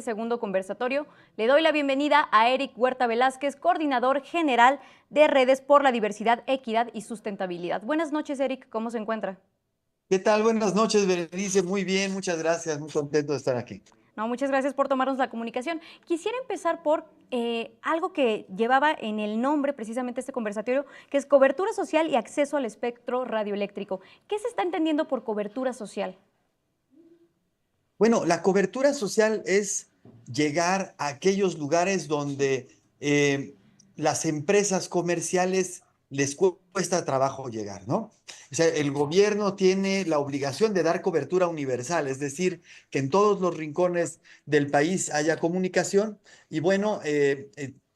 este segundo conversatorio, le doy la bienvenida a Eric Huerta Velázquez, coordinador general de Redes por la Diversidad, Equidad y Sustentabilidad. Buenas noches, Eric, ¿cómo se encuentra? ¿Qué tal? Buenas noches, Berenice. Muy bien, muchas gracias. Muy contento de estar aquí. No, muchas gracias por tomarnos la comunicación. Quisiera empezar por algo que llevaba en el nombre precisamente este conversatorio, que es cobertura social y acceso al espectro radioeléctrico. ¿Qué se está entendiendo por cobertura social? Bueno, la cobertura social es llegar a aquellos lugares donde las empresas comerciales les cuesta trabajo llegar, ¿no? O sea, el gobierno tiene la obligación de dar cobertura universal, es decir, que en todos los rincones del país haya comunicación y bueno,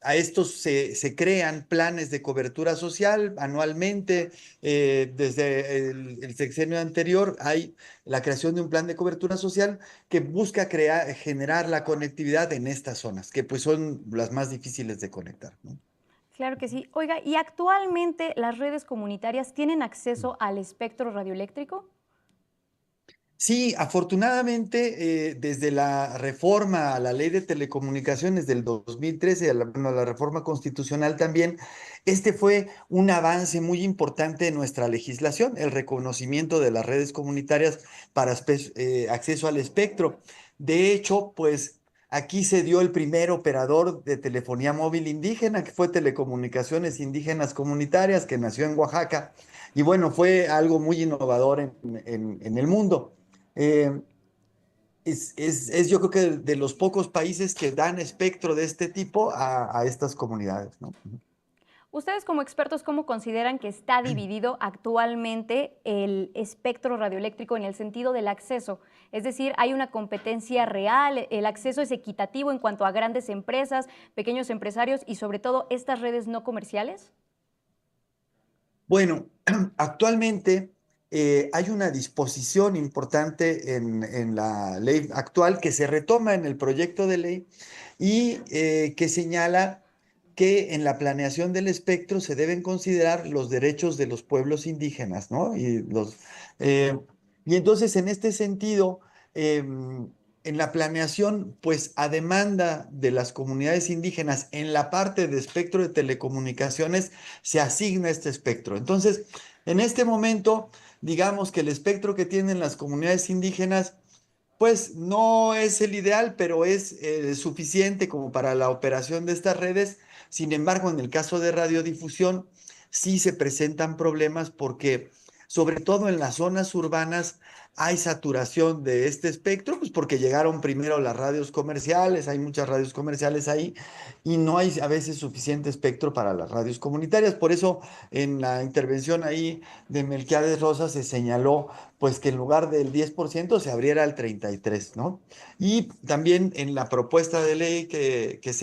a estos se crean planes de cobertura social anualmente. Desde el sexenio anterior hay la creación de un plan de cobertura social que busca generar la conectividad en estas zonas, que pues son las más difíciles de conectar, ¿no? Claro que sí. Oiga, ¿y actualmente las redes comunitarias tienen acceso al espectro radioeléctrico? Sí, afortunadamente, desde la reforma a la ley de telecomunicaciones del 2013, bueno, a la reforma constitucional también, este fue un avance muy importante en nuestra legislación, el reconocimiento de las redes comunitarias para acceso al espectro. De hecho, pues aquí se dio el primer operador de telefonía móvil indígena, que fue Telecomunicaciones Indígenas Comunitarias, que nació en Oaxaca. Y bueno, fue algo muy innovador en el mundo. Eh, es yo creo que de los pocos países que dan espectro de este tipo a estas comunidades, ¿no? Ustedes como expertos, ¿cómo consideran que está dividido actualmente el espectro radioeléctrico en el sentido del acceso? Es decir, ¿hay una competencia real? ¿El acceso es equitativo en cuanto a grandes empresas, pequeños empresarios y sobre todo estas redes no comerciales? Bueno, actualmente hay una disposición importante en la ley actual que se retoma en el proyecto de ley y que señala que en la planeación del espectro se deben considerar los derechos de los pueblos indígenas, ¿no? Eh, y entonces, en este sentido, en la planeación, pues a demanda de las comunidades indígenas, en la parte de espectro de telecomunicaciones, se asigna este espectro. Entonces, en este momento, digamos que el espectro que tienen las comunidades indígenas pues no es el ideal, pero es suficiente como para la operación de estas redes. Sin embargo, en el caso de radiodifusión, sí se presentan problemas porque, sobre todo en las zonas urbanas, hay saturación de este espectro, pues porque llegaron primero las radios comerciales, hay muchas radios comerciales ahí, y no hay a veces suficiente espectro para las radios comunitarias. Por eso, en la intervención ahí de Melquiades Rosa se señaló pues que en lugar del 10% se abriera al 33%, ¿no? Y también en la propuesta de ley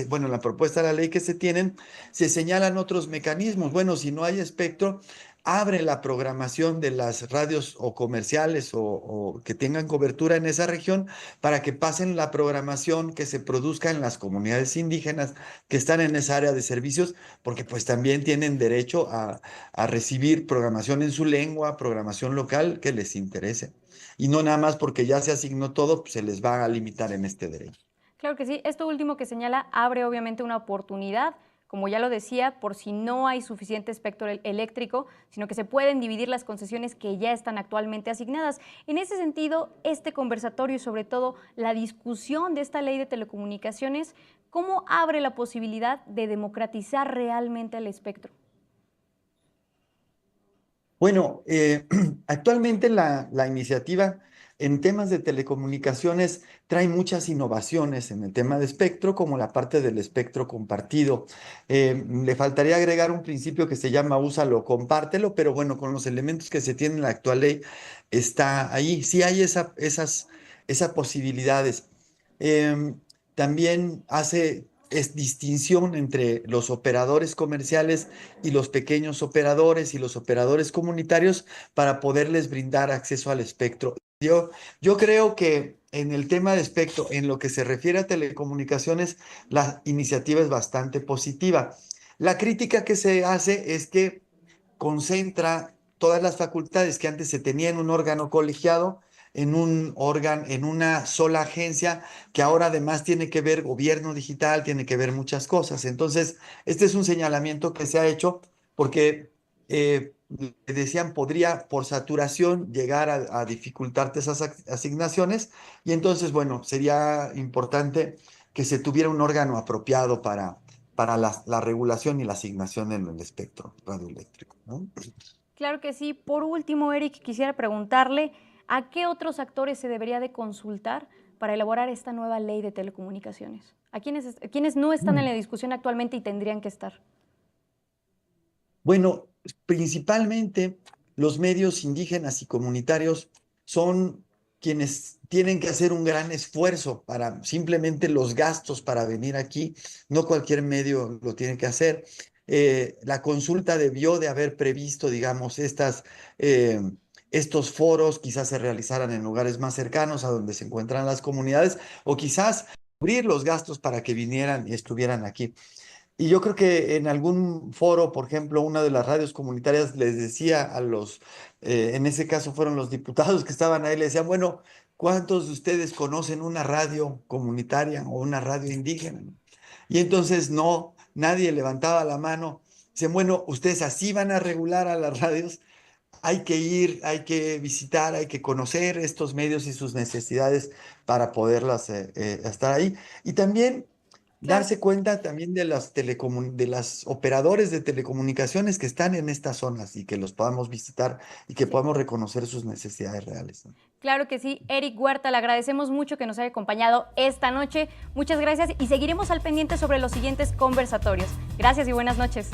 bueno, en la propuesta de la ley que se tienen, se señalan otros mecanismos. Bueno, si no hay espectro, abre la programación de las radios o comerciales o que tengan cobertura en esa región para que pasen la programación que se produzca en las comunidades indígenas que están en esa área de servicios, porque pues también tienen derecho a recibir programación en su lengua, programación local que les interese. Y no nada más porque ya se asignó todo, pues se les va a limitar en este derecho. Claro que sí. Esto último que señala abre obviamente una oportunidad, como ya lo decía, por si no hay suficiente espectro eléctrico, sino que se pueden dividir las concesiones que ya están actualmente asignadas. En ese sentido, este conversatorio y sobre todo la discusión de esta ley de telecomunicaciones, ¿cómo abre la posibilidad de democratizar realmente el espectro? Bueno, actualmente la iniciativa en temas de telecomunicaciones trae muchas innovaciones en el tema de espectro, como la parte del espectro compartido. Le faltaría agregar un principio que se llama úsalo, compártelo, pero bueno, con los elementos que se tienen en la actual ley está ahí. Sí hay esas posibilidades. Em, También es distinción entre los operadores comerciales y los pequeños operadores y los operadores comunitarios para poderles brindar acceso al espectro. Yo creo que en el tema de espectro, en lo que se refiere a telecomunicaciones, la iniciativa es bastante positiva. La crítica que se hace es que concentra todas las facultades que antes se tenía en un órgano colegiado en un órgano, en una sola agencia, que ahora además tiene que ver gobierno digital, tiene que ver muchas cosas. Entonces, este es un señalamiento que se ha hecho porque decían podría por saturación llegar a dificultarte esas asignaciones y entonces, bueno, sería importante que se tuviera un órgano apropiado para la regulación y la asignación en el espectro radioeléctrico, ¿no? Claro que sí. Por último, Eric, quisiera preguntarle, ¿a qué otros actores se debería de consultar para elaborar esta nueva ley de telecomunicaciones? ¿A quiénes no están en la discusión actualmente y tendrían que estar? Bueno, principalmente los medios indígenas y comunitarios son quienes tienen que hacer un gran esfuerzo para simplemente los gastos para venir aquí. No cualquier medio lo tiene que hacer. La consulta debió de haber previsto, digamos, eh, estos foros, quizás se realizaran en lugares más cercanos a donde se encuentran las comunidades, o quizás cubrir los gastos para que vinieran y estuvieran aquí. Y yo creo que en algún foro, por ejemplo, una de las radios comunitarias les decía a en ese caso fueron los diputados que estaban ahí, le decían, bueno, ¿cuántos de ustedes conocen una radio comunitaria o una radio indígena? Y entonces no, nadie levantaba la mano. Dicen, bueno, ustedes así van a regular a las radios. Hay que ir, hay que visitar, hay que conocer estos medios y sus necesidades para poderlas estar ahí. Y también Claro. darse cuenta también de de las operadores de telecomunicaciones que están en estas zonas y que los podamos visitar y que Sí. podamos reconocer sus necesidades reales, ¿no? Claro que sí. Eric Huerta, le agradecemos mucho que nos haya acompañado esta noche. Muchas gracias y seguiremos al pendiente sobre los siguientes conversatorios. Gracias y buenas noches.